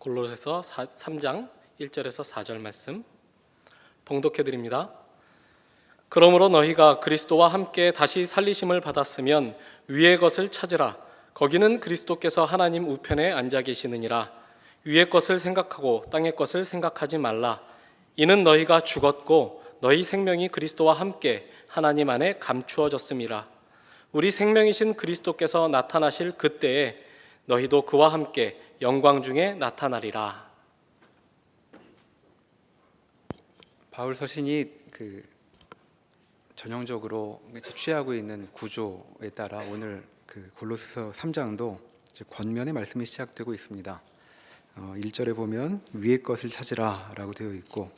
골로새서 3장 1절에서 4절 말씀 봉독해 드립니다. 그러므로 너희가 그리스도와 함께 다시 살리심을 받았으면 위의 것을 찾으라. 거기는 그리스도께서 하나님 우편에 앉아 계시느니라. 위의 것을 생각하고 땅의 것을 생각하지 말라. 이는 너희가 죽었고 너희 생명이 그리스도와 함께 하나님 안에 감추어졌음이라. 우리 생명이신 그리스도께서 나타나실 그때에 너희도 그와 함께 영광 중에 나타나리라. 바울 서신이 전형적으로 취하고 있는 구조에 따라 오늘 골로새서 3장도 권면의 말씀이 시작되고 있습니다. 1절에 보면 위의 것을 찾으라 라고 되어 있고,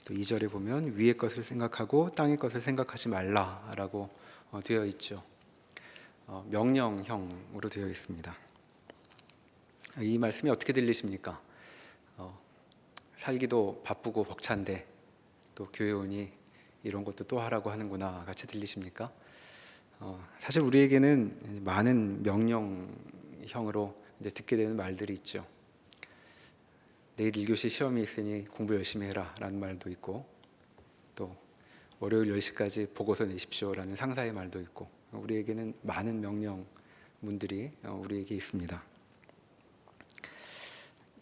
또 2절에 보면 위의 것을 생각하고 땅의 것을 생각하지 말라 라고 되어 있죠. 명령형으로 되어 있습니다. 이 말씀이 어떻게 들리십니까? 살기도 바쁘고 벅찬데 또 교회 오니 이런 것도 또 하라고 하는구나 같이 들리십니까? 사실 우리에게는 많은 명령형으로 이제 듣게 되는 말들이 있죠. 내일 1교시 시험이 있으니 공부 열심히 해라 라는 말도 있고, 또 월요일 10시까지 보고서 내십시오 라는 상사의 말도 있고, 우리에게는 많은 명령문들이 우리에게 있습니다.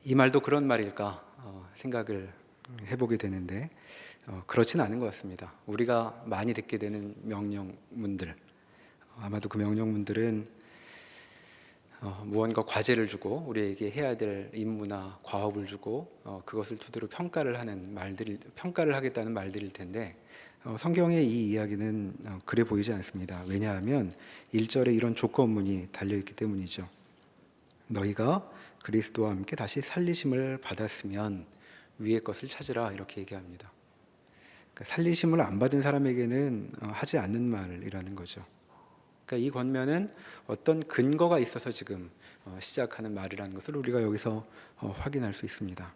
이 말도 그런 말일까 생각을 해보게 되는데 그렇진 않은 것 같습니다. 우리가 많이 듣게 되는 명령문들, 아마도 그 명령문들은 무언가 과제를 주고 우리에게 해야 될 임무나 과업을 주고 그것을 토대로 평가를 하겠다는 말들일 텐데, 성경의 이 이야기는 그래 보이지 않습니다. 왜냐하면 1절에 이런 조건문이 달려있기 때문이죠. 너희가 그리스도와 함께 다시 살리심을 받았으면 위의 것을 찾으라, 이렇게 얘기합니다. 그러니까 살리심을 안 받은 사람에게는 하지 않는 말이라는 거죠. 그러니까 이 권면은 어떤 근거가 있어서 지금 시작하는 말이라는 것을 우리가 여기서 확인할 수 있습니다.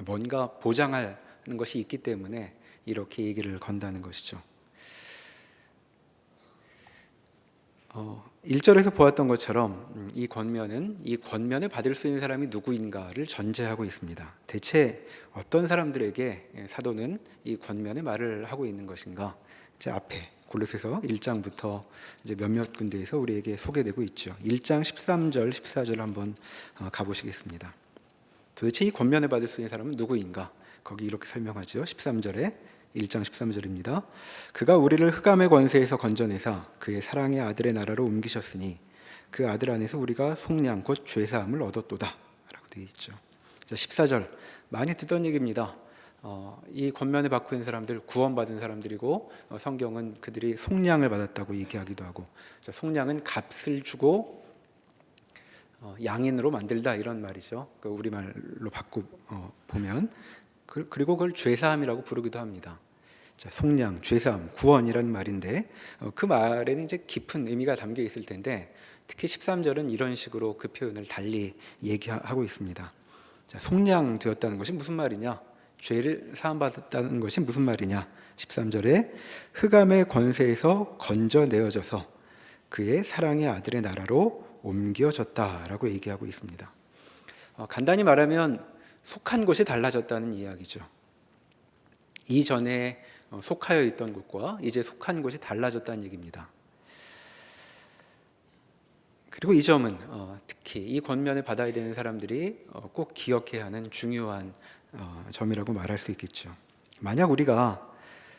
뭔가 보장하는 것이 있기 때문에 이렇게 얘기를 건다는 것이죠. 1절에서 보았던 것처럼 이 권면을 받을 수 있는 사람이 누구인가를 전제하고 있습니다. 대체 어떤 사람들에게 사도는 이 권면의 말을 하고 있는 것인가? 제 앞에 골로새서 1장부터 이제 몇몇 군데에서 우리에게 소개되고 있죠. 1장 13절, 14절 한번 가보시겠습니다. 도대체 이 권면을 받을 수 있는 사람은 누구인가? 거기 이렇게 설명하죠. 13절에 1장 13절입니다. 그가 우리를 흑암의 권세에서 건져내사 그의 사랑의 아들의 나라로 옮기셨으니 그 아들 안에서 우리가 속량 곧 죄사함을 얻었도다 라고 되어 있죠. 14절 많이 듣던 얘기입니다. 이 권면을 받고 있는 사람들 구원받은 사람들이고, 성경은 그들이 속량을 받았다고 얘기하기도 하고, 속량은 값을 주고 양인으로 만들다 이런 말이죠. 우리말로 바꿔 보면 그리고 그걸 죄사함이라고 부르기도 합니다. 속량, 죄사함, 구원이라는 말인데 그 말에는 이제 깊은 의미가 담겨 있을 텐데, 특히 13절은 이런 식으로 그 표현을 달리 얘기하고 있습니다. 속량되었다는 것이 무슨 말이냐? 죄를 사함받았다는 것이 무슨 말이냐? 13절에 흑암의 권세에서 건져내어져서 그의 사랑의 아들의 나라로 옮겨졌다라고 얘기하고 있습니다. 간단히 말하면 속한 곳이 달라졌다는 이야기죠. 이전에 속하여 있던 곳과 이제 속한 곳이 달라졌다는 얘기입니다. 그리고 이 점은 특히 이 권면을 받아야 되는 사람들이 꼭 기억해야 하는 중요한 점이라고 말할 수 있겠죠. 만약 우리가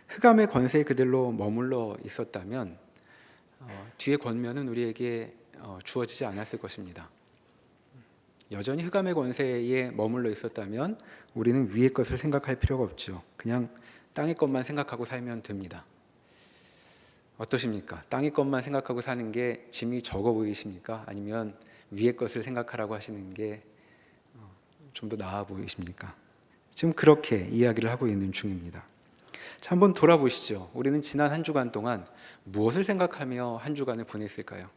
흑암의 권세에 그대로 머물러 있었다면 뒤의 권면은 우리에게 주어지지 않았을 것입니다. 여전히 흑암의 권세에 머물러 있었다면 우리는 위의 것을 생각할 필요가 없죠. 그냥 땅의 것만 생각하고 살면 됩니다. 어떠십니까? 땅의 것만 생각하고 사는 게 짐이 적어 보이십니까? 아니면 위의 것을 생각하라고 하시는 게 좀 더 나아 보이십니까? 지금 그렇게 이야기를 하고 있는 중입니다. 자, 한번 돌아보시죠. 우리는 지난 한 주간 동안 무엇을 생각하며 한 주간을 보냈을까요?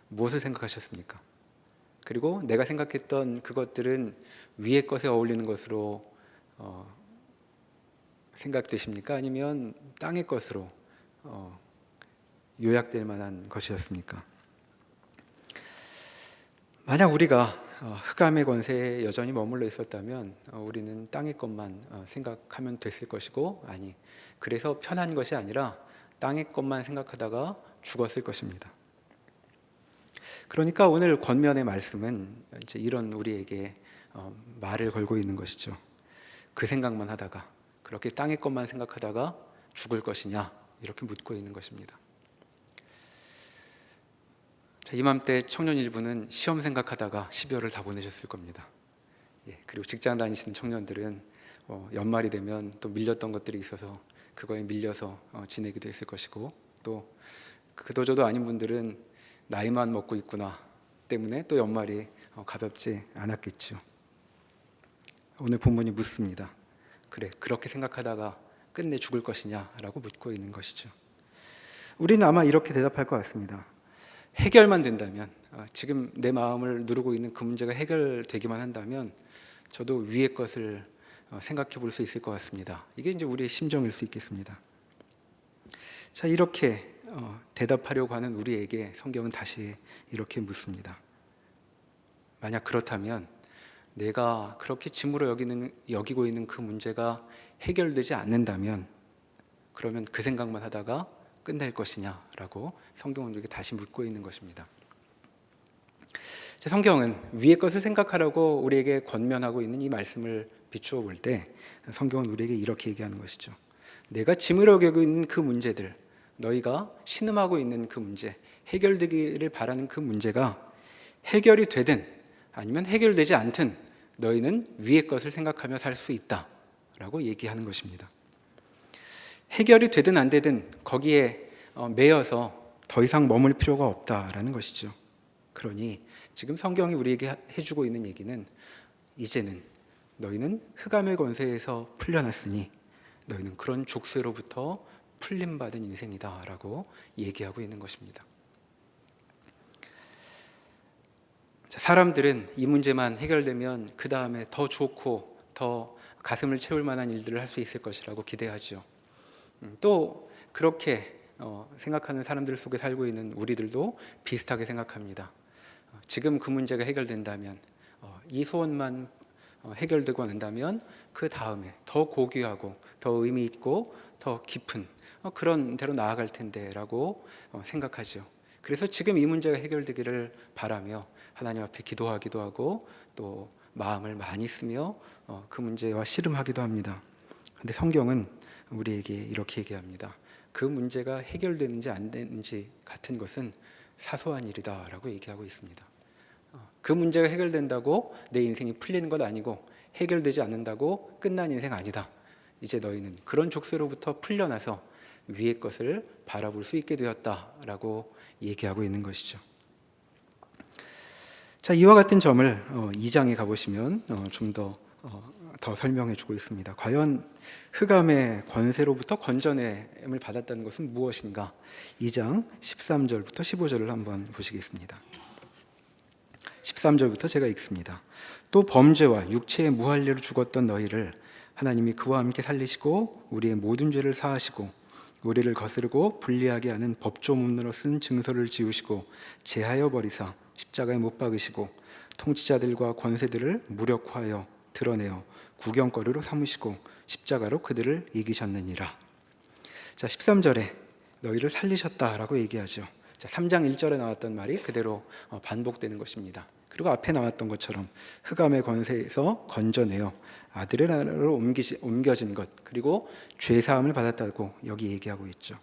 무엇을 생각하셨습니까? 그리고 내가 생각했던 그것들은 위의 것에 어울리는 것으로 생각되십니까? 아니면 땅의 것으로 요약될 만한 것이었습니까? 만약 우리가 흑암의 권세에 여전히 머물러 있었다면 우리는 땅의 것만 생각하면 됐을 것이고, 아니, 그래서 편한 것이 아니라 땅의 것만 생각하다가 죽었을 것입니다. 그러니까 오늘 권면의 말씀은 이제 이런 우리에게 말을 걸고 있는 것이죠. 그 생각만 하다가, 그렇게 땅의 것만 생각하다가 죽을 것이냐, 이렇게 묻고 있는 것입니다. 자, 이맘때 청년 일부는 시험 생각하다가 12월을 다 보내셨을 겁니다. 그리고 직장 다니시는 청년들은 연말이 되면 또 밀렸던 것들이 있어서 그거에 밀려서 지내기도 했을 것이고, 또 그도저도 아닌 분들은 나이만 먹고 있구나 때문에 또 연말이 가볍지 않았겠죠. 오늘 본문이 묻습니다. 그래, 그렇게 생각하다가 끝내 죽을 것이냐라고 묻고 있는 것이죠. 우리는 아마 이렇게 대답할 것 같습니다. 해결만 된다면, 지금 내 마음을 누르고 있는 그 문제가 해결되기만 한다면 저도 위의 것을 생각해 볼 수 있을 것 같습니다. 이게 이제 우리의 심정일 수 있겠습니다. 자, 이렇게 대답하려고 하는 우리에게 성경은 다시 이렇게 묻습니다. 만약 그렇다면 내가 그렇게 짐으로 여기고 있는 그 문제가 해결되지 않는다면 그러면 그 생각만 하다가 끝낼 것이냐라고 성경은 우리에게 다시 묻고 있는 것입니다. 성경은 위의 것을 생각하라고 우리에게 권면하고 있는 이 말씀을 비추어 볼 때 성경은 우리에게 이렇게 얘기하는 것이죠. 내가 짐으로 여기고 있는 그 문제들, 너희가 신음하고 있는 그 문제, 해결되기를 바라는 그 문제가 해결이 되든 아니면 해결되지 않든 너희는 위의 것을 생각하며 살 수 있다라고 얘기하는 것입니다. 해결이 되든 안 되든 거기에 매여서 더 이상 머물 필요가 없다라는 것이죠. 그러니 지금 성경이 우리에게 해주고 있는 얘기는 이제는 너희는 흑암의 권세에서 풀려났으니 너희는 그런 족쇄로부터 풀림받은 인생이다라고 얘기하고 있는 것입니다. 사람들은 이 문제만 해결되면 그 다음에 더 좋고 더 가슴을 채울 만한 일들을 할 수 있을 것이라고 기대하죠. 또 그렇게 생각하는 사람들 속에 살고 있는 우리들도 비슷하게 생각합니다. 지금 그 문제가 해결된다면, 이 소원만 해결되고 난다면 그 다음에 더 고귀하고 더 의미 있고 더 깊은 그런 데로 나아갈 텐데라고 생각하죠. 그래서 지금 이 문제가 해결되기를 바라며 하나님 앞에 기도하기도 하고 또 마음을 많이 쓰며 그 문제와 씨름하기도 합니다. 그런데 성경은 우리에게 이렇게 얘기합니다. 그 문제가 해결되는지 안 되는지 같은 것은 사소한 일이다라고 얘기하고 있습니다. 그 문제가 해결된다고 내 인생이 풀리는 것 아니고 해결되지 않는다고 끝난 인생 아니다. 이제 너희는 그런 족쇄로부터 풀려나서 위의 것을 바라볼 수 있게 되었다라고 얘기하고 있는 것이죠. 자, 이와 같은 점을 2장에 가보시면 좀 더 설명해 주고 있습니다. 과연 흑암의 권세로부터 건져냄을 받았다는 것은 무엇인가? 2장 13절부터 15절을 한번 보시겠습니다. 13절부터 제가 읽습니다. 또 범죄와 육체의 무할례로 죽었던 너희를 하나님이 그와 함께 살리시고 우리의 모든 죄를 사하시고 우리를 거스르고 불리하게 하는 법조문으로 쓴 증서를 지우시고 제하여 버리사 십자가에 못 박으시고 통치자들과 권세들을 무력화하여 드러내어 구경거리로 삼으시고 십자가로 그들을 이기셨느니라. 자, 13절에 너희를 살리셨다라고 얘기하죠. 자, 3장 1절에 나왔던 말이 그대로 반복되는 것입니다. 그리고 앞에 나왔던 것처럼 흑암의 권세에서 건져내어 아들의 나라로 옮겨진 것, 그리고 죄사함을 받았다고 여기 얘기하고 있죠.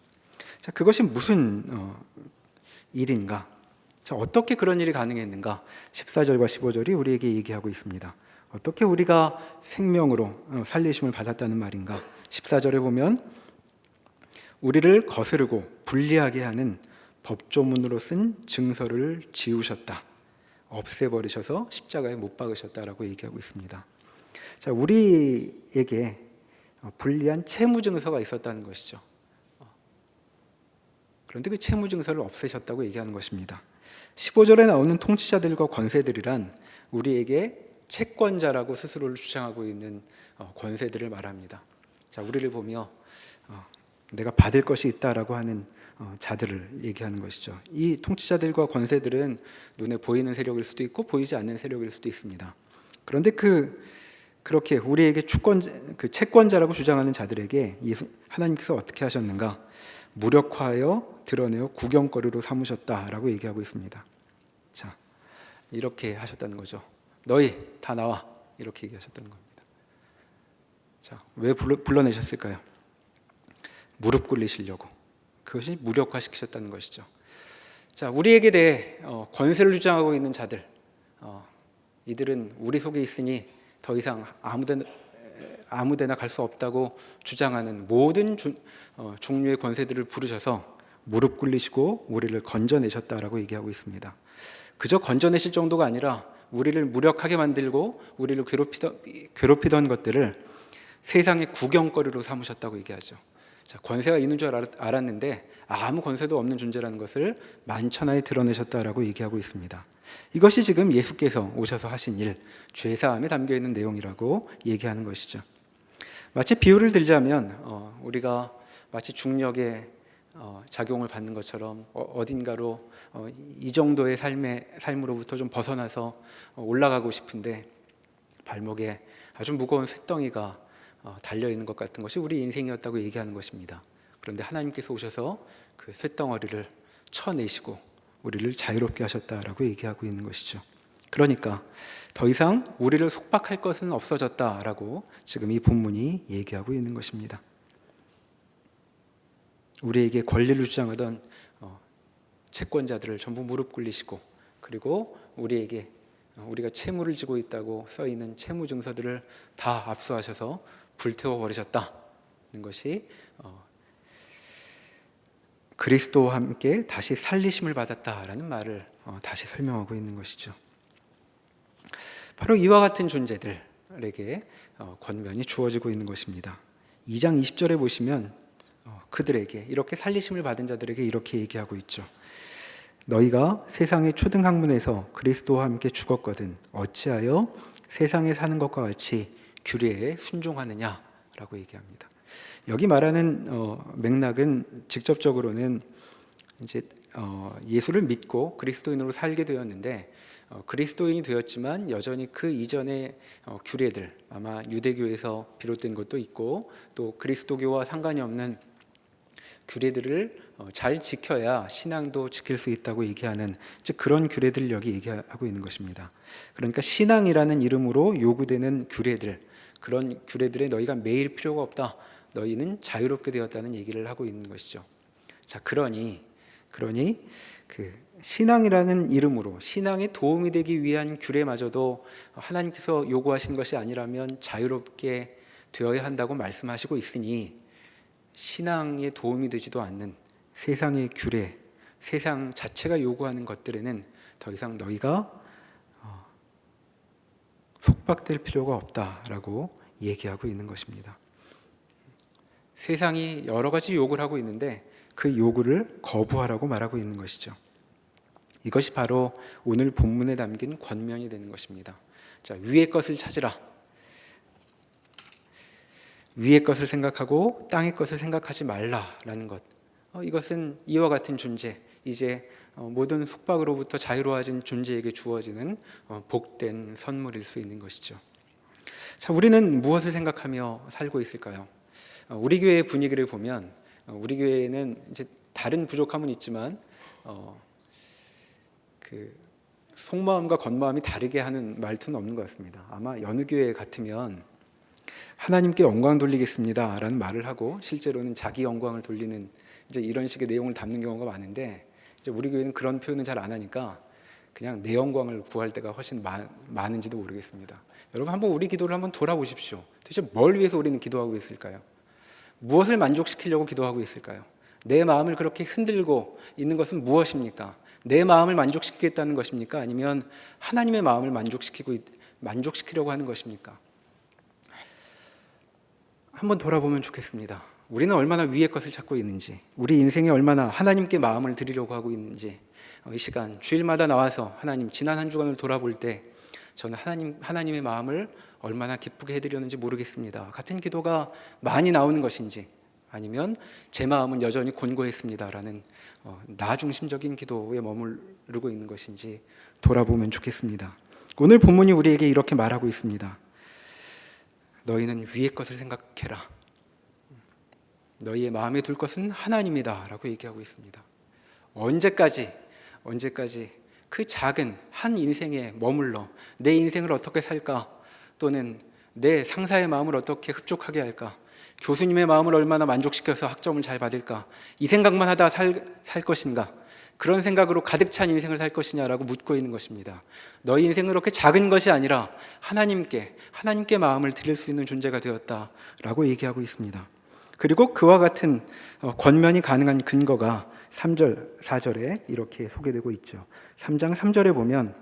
자, 그것이 무슨 일인가? 자, 어떻게 그런 일이 가능했는가? 14절과 15절이 우리에게 얘기하고 있습니다. 어떻게 우리가 생명으로 살리심을 받았다는 말인가? 14절에 보면 우리를 거스르고 불리하게 하는 법조문으로 쓴 증서를 지우셨다. 없애버리셔서 십자가에 못 박으셨다라고 얘기하고 있습니다. 자, 우리에게 불리한 채무증서가 있었다는 것이죠. 그런데 그 채무증서를 없애셨다고 얘기하는 것입니다. 15절에 나오는 통치자들과 권세들이란 우리에게 채권자라고 스스로를 주장하고 있는 권세들을 말합니다. 자, 우리를 보며 내가 받을 것이 있다라고 하는 자들을 얘기하는 것이죠. 이 통치자들과 권세들은 눈에 보이는 세력일 수도 있고 보이지 않는 세력일 수도 있습니다. 그런데 그렇게 우리에게 채권자라고 주장하는 자들에게 하나님께서 어떻게 하셨는가? 무력화하여 드러내어 구경거리로 삼으셨다라고 얘기하고 있습니다. 자, 이렇게 하셨다는 거죠. 너희 다 나와, 이렇게 얘기하셨다는 겁니다. 자, 왜 불러내셨을까요? 무릎 꿇리시려고. 그것이 무력화시키셨다는 것이죠. 자, 우리에게 대해 권세를 주장하고 있는 자들, 이들은 우리 속에 있으니 더 이상 아무데나 갈 수 없다고 주장하는 모든 종류의 권세들을 부르셔서 무릎 꿇리시고 우리를 건져내셨다라고 얘기하고 있습니다. 그저 건져내실 정도가 아니라 우리를 무력하게 만들고 우리를 괴롭히던 것들을 세상의 구경거리로 삼으셨다고 얘기하죠. 자, 권세가 있는 줄 알았는데 아무 권세도 없는 존재라는 것을 만천하에 드러내셨다라고 얘기하고 있습니다. 이것이 지금 예수께서 오셔서 하신 일, 죄사함에 담겨 있는 내용이라고 얘기하는 것이죠. 마치 비유를 들자면 우리가 마치 중력의 작용을 받는 것처럼 어딘가로 이 정도의 삶으로부터 좀 벗어나서 올라가고 싶은데 발목에 아주 무거운 쇳덩이가 달려있는 것 같은 것이 우리 인생이었다고 얘기하는 것입니다. 그런데 하나님께서 오셔서 그 쇳덩어리를 쳐내시고 우리를 자유롭게 하셨다라고 얘기하고 있는 것이죠. 그러니까 더 이상 우리를 속박할 것은 없어졌다라고 지금 이 본문이 얘기하고 있는 것입니다. 우리에게 권리를 주장하던 채권자들을 전부 무릎 꿇리시고, 그리고 우리가 채무를 지고 있다고 써 있는 채무 증서들을 다 압수하셔서 불태워 버리셨다는 것이 그리스도와 함께 다시 살리심을 받았다라는 말을 다시 설명하고 있는 것이죠. 바로 이와 같은 존재들에게 권면이 주어지고 있는 것입니다. 2장 20절에 보시면 그들에게, 이렇게 살리심을 받은 자들에게 이렇게 얘기하고 있죠. 너희가 세상의 초등학문에서 그리스도와 함께 죽었거든 어찌하여 세상에 사는 것과 같이 규례에 순종하느냐라고 얘기합니다. 여기 말하는 맥락은 직접적으로는 이제 예수를 믿고 그리스도인으로 살게 되었는데 그리스도인이 되었지만 여전히 그 이전의 규례들, 아마 유대교에서 비롯된 것도 있고 또 그리스도교와 상관이 없는 규례들을 잘 지켜야 신앙도 지킬 수 있다고 얘기하는, 즉 그런 규례들을 여기 얘기하고 있는 것입니다. 그러니까 신앙이라는 이름으로 요구되는 규례들, 그런 규례들에 너희가 매일 필요가 없다, 너희는 자유롭게 되었다는 얘기를 하고 있는 것이죠. 자, 그러니 그 신앙이라는 이름으로 신앙에 도움이 되기 위한 규례마저도 하나님께서 요구하신 것이 아니라면 자유롭게 되어야 한다고 말씀하시고 있으니 신앙에 도움이 되지도 않는 세상의 규례, 세상 자체가 요구하는 것들에는 더 이상 너희가 속박될 필요가 없다라고 얘기하고 있는 것입니다. 세상이 여러 가지 요구를 하고 있는데 그 요구를 거부하라고 말하고 있는 것이죠. 이것이 바로 오늘 본문에 담긴 권면이 되는 것입니다. 자, 위의 것을 찾으라. 위의 것을 생각하고 땅의 것을 생각하지 말라라는 것. 이것은 이와 같은 존재, 이제 모든 속박으로부터 자유로워진 존재에게 주어지는 복된 선물일 수 있는 것이죠. 자, 우리는 무엇을 생각하며 살고 있을까요? 우리 교회의 분위기를 보면 우리 교회에는 이제 다른 부족함은 있지만 그 속마음과 겉마음이 다르게 하는 말투는 없는 것 같습니다. 아마 여느 교회 같으면 하나님께 영광 돌리겠습니다 라는 말을 하고 실제로는 자기 영광을 돌리는 이제 이런 식의 내용을 담는 경우가 많은데, 이제 우리 교회는 그런 표현은 잘 안 하니까 그냥 내 영광을 구할 때가 훨씬 많은지도 모르겠습니다. 여러분 한번 우리 기도를 한번 돌아보십시오. 도대체 뭘 위해서 우리는 기도하고 있을까요? 무엇을 만족시키려고 기도하고 있을까요? 내 마음을 그렇게 흔들고 있는 것은 무엇입니까? 내 마음을 만족시키겠다는 것입니까? 아니면 하나님의 마음을 만족시키려고 하는 것입니까? 한번 돌아보면 좋겠습니다. 우리는 얼마나 위의 것을 찾고 있는지, 우리 인생에 얼마나 하나님께 마음을 드리려고 하고 있는지, 이 시간 주일마다 나와서 하나님 지난 한 주간을 돌아볼 때 저는 하나님의 마음을 얼마나 기쁘게 해드렸는지 모르겠습니다 같은 기도가 많이 나오는 것인지, 아니면 제 마음은 여전히 곤고했습니다라는 나 중심적인 기도에 머무르고 있는 것인지 돌아보면 좋겠습니다. 오늘 본문이 우리에게 이렇게 말하고 있습니다. 너희는 위의 것을 생각해라. 너희의 마음에 둘 것은 하나님이다 라고 얘기하고 있습니다. 언제까지 그 작은 한 인생에 머물러 내 인생을 어떻게 살까, 또는 내 상사의 마음을 어떻게 흡족하게 할까, 교수님의 마음을 얼마나 만족시켜서 학점을 잘 받을까, 이 생각만 하다 살 것인가, 그런 생각으로 가득 찬 인생을 살 것이냐라고 묻고 있는 것입니다. 너희 인생은 그렇게 작은 것이 아니라 하나님께 마음을 드릴 수 있는 존재가 되었다라고 얘기하고 있습니다. 그리고 그와 같은 권면이 가능한 근거가 3절, 4절에 이렇게 소개되고 있죠. 3장 3절에 보면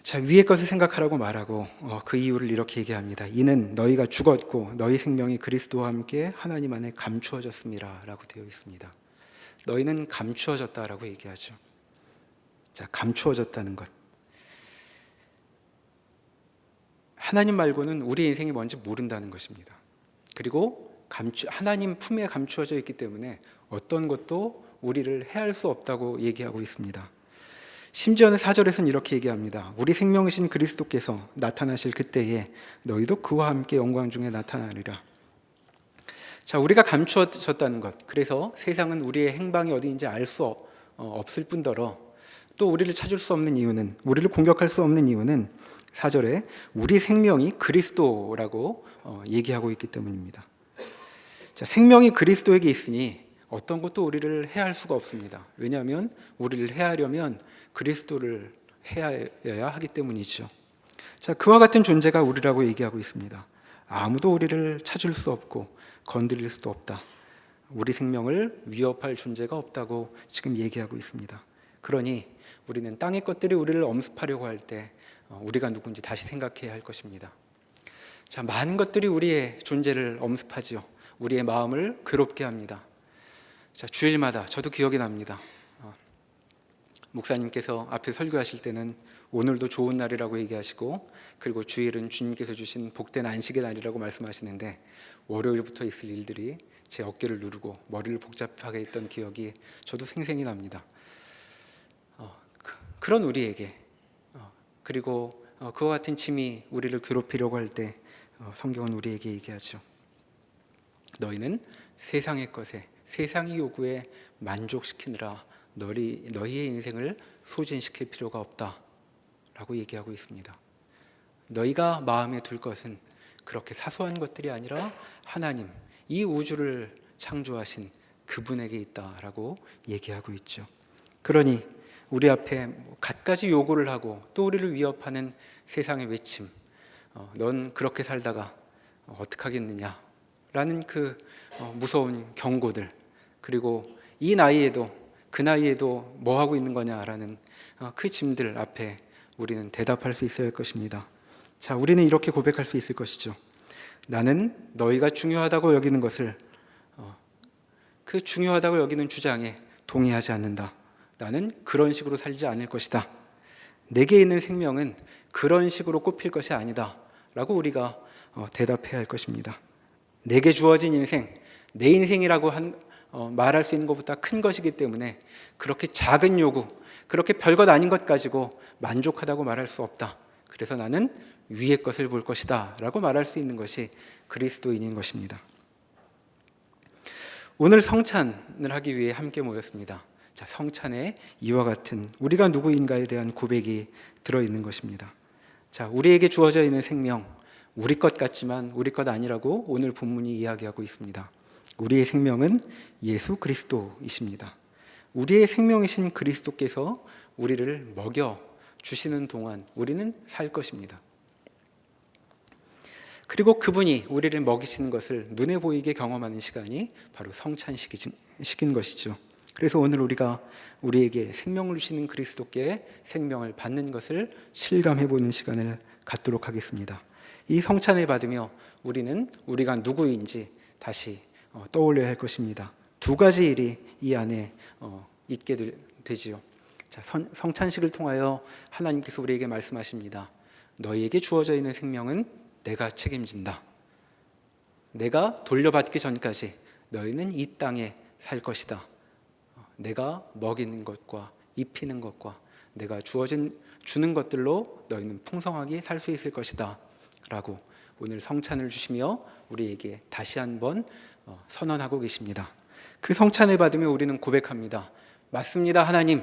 자, 위의 것을 생각하라고 말하고 그 이유를 이렇게 얘기합니다. 이는 너희가 죽었고 너희 생명이 그리스도와 함께 하나님 안에 감추어졌습니다 라고 되어 있습니다. 너희는 감추어졌다라고 얘기하죠. 자, 감추어졌다는 것, 하나님 말고는 우리 인생이 뭔지 모른다는 것입니다. 그리고 하나님 품에 감추어져 있기 때문에 어떤 것도 우리를 해할 수 없다고 얘기하고 있습니다. 심지어는 4절에서는 이렇게 얘기합니다. 우리 생명이신 그리스도께서 나타나실 그때에 너희도 그와 함께 영광 중에 나타나리라. 자, 우리가 감추어졌다는 것, 그래서 세상은 우리의 행방이 어디인지 알 수 없을 뿐더러 또 우리를 찾을 수 없는 이유는, 우리를 공격할 수 없는 이유는 4절에 우리 생명이 그리스도라고 얘기하고 있기 때문입니다. 자, 생명이 그리스도에게 있으니 어떤 것도 우리를 해할 수가 없습니다. 왜냐하면 우리를 해하려면 그리스도를 해야 하기 때문이죠. 자, 그와 같은 존재가 우리라고 얘기하고 있습니다. 아무도 우리를 찾을 수 없고 건드릴 수도 없다. 우리 생명을 위협할 존재가 없다고 지금 얘기하고 있습니다. 그러니 우리는 땅의 것들이 우리를 엄습하려고 할 때 우리가 누군지 다시 생각해야 할 것입니다. 자, 많은 것들이 우리의 존재를 엄습하죠. 우리의 마음을 괴롭게 합니다. 자, 주일마다 저도 기억이 납니다. 목사님께서 앞에 설교하실 때는 오늘도 좋은 날이라고 얘기하시고, 그리고 주일은 주님께서 주신 복된 안식의 날이라고 말씀하시는데, 월요일부터 있을 일들이 제 어깨를 누르고 머리를 복잡하게 했던 기억이 저도 생생히 납니다. 그런 우리에게, 그리고 그와 같은 짐이 우리를 괴롭히려고 할 때 성경은 우리에게 얘기하죠. 너희는 세상의 것에, 세상의 요구에 만족시키느라 너희의 인생을 소진시킬 필요가 없다 라고 얘기하고 있습니다. 너희가 마음에 둘 것은 그렇게 사소한 것들이 아니라 하나님, 이 우주를 창조하신 그분에게 있다라고 얘기하고 있죠. 그러니 우리 앞에 갖가지 요구를 하고 또 우리를 위협하는 세상의 외침, 넌 그렇게 살다가 어떡하겠느냐 라는 그 무서운 경고들, 그리고 이 나이에도 그 나이에도 뭐 하고 있는 거냐라는 그 짐들 앞에 우리는 대답할 수 있어야 할 것입니다. 자, 우리는 이렇게 고백할 수 있을 것이죠. 나는 너희가 중요하다고 여기는 것을, 그 중요하다고 여기는 주장에 동의하지 않는다. 나는 그런 식으로 살지 않을 것이다. 내게 있는 생명은 그런 식으로 꼽힐 것이 아니다 라고 우리가 대답해야 할 것입니다. 내게 주어진 인생, 내 인생이라고 말할 수 있는 것보다 큰 것이기 때문에 그렇게 작은 요구, 그렇게 별것 아닌 것 가지고 만족하다고 말할 수 없다. 그래서 나는 위의 것을 볼 것이다 라고 말할 수 있는 것이 그리스도인인 것입니다. 오늘 성찬을 하기 위해 함께 모였습니다. 자, 성찬에 이와 같은 우리가 누구인가에 대한 고백이 들어있는 것입니다. 자, 우리에게 주어져 있는 생명, 우리 것 같지만 우리 것 아니라고 오늘 본문이 이야기하고 있습니다. 우리의 생명은 예수 그리스도이십니다. 우리의 생명이신 그리스도께서 우리를 먹여 주시는 동안 우리는 살 것입니다. 그리고 그분이 우리를 먹이시는 것을 눈에 보이게 경험하는 시간이 바로 성찬식인 것이죠. 그래서 오늘 우리가 우리에게 생명을 주시는 그리스도께 생명을 받는 것을 실감해보는 시간을 갖도록 하겠습니다. 이 성찬을 받으며 우리는 우리가 누구인지 다시 떠올려야 할 것입니다. 두 가지 일이 이 안에 있게 되지요. 자, 성찬식을 통하여 하나님께서 우리에게 말씀하십니다. 너희에게 주어져 있는 생명은 내가 책임진다. 내가 돌려받기 전까지 너희는 이 땅에 살 것이다. 내가 먹이는 것과 입히는 것과 내가 주는 것들로 너희는 풍성하게 살 수 있을 것이다 라고 오늘 성찬을 주시며 우리에게 다시 한번 선언하고 계십니다. 그 성찬을 받으며 우리는 고백합니다. 맞습니다. 하나님,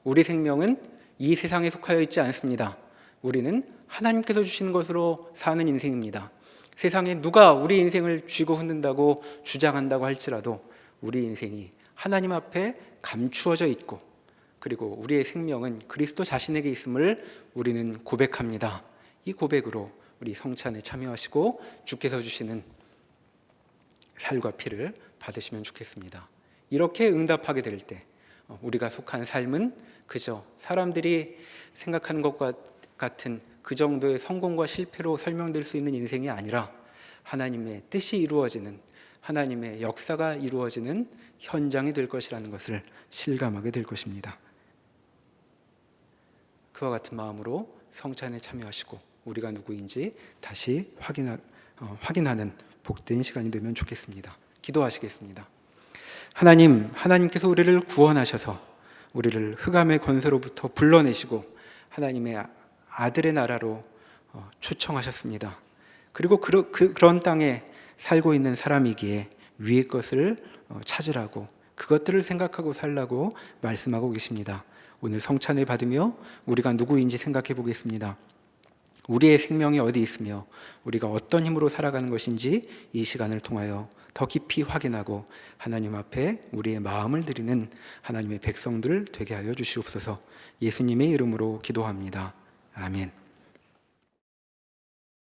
우리 생명은 이 세상에 속하여 있지 않습니다. 우리는 하나님께서 주시는 것으로 사는 인생입니다. 세상에 누가 우리 인생을 쥐고 흔든다고 주장한다고 할지라도 우리 인생이 하나님 앞에 감추어져 있고 그리고 우리의 생명은 그리스도 자신에게 있음을 우리는 고백합니다. 이 고백으로 우리 성찬에 참여하시고 주께서 주시는 살과 피를 받으시면 좋겠습니다. 이렇게 응답하게 될 때 우리가 속한 삶은 그저 사람들이 생각하는 것과 같은 그 정도의 성공과 실패로 설명될 수 있는 인생이 아니라 하나님의 뜻이 이루어지는, 하나님의 역사가 이루어지는 현장이 될 것이라는 것을 실감하게 될 것입니다. 그와 같은 마음으로 성찬에 참여하시고 우리가 누구인지 다시 확인하는 복된 시간이 되면 좋겠습니다. 기도하시겠습니다. 하나님께서 우리를 구원하셔서 우리를 흑암의 권세로부터 불러내시고 하나님의 아들의 나라로 초청하셨습니다. 그리고 그런 땅에 살고 있는 사람이기에 위의 것을 찾으라고, 그것들을 생각하고 살라고 말씀하고 계십니다. 오늘 성찬을 받으며 우리가 누구인지 생각해 보겠습니다. 우리의 생명이 어디 있으며 우리가 어떤 힘으로 살아가는 것인지 이 시간을 통하여 더 깊이 확인하고 하나님 앞에 우리의 마음을 드리는 하나님의 백성들 되게 하여 주시옵소서. 예수님의 이름으로 기도합니다. 아멘.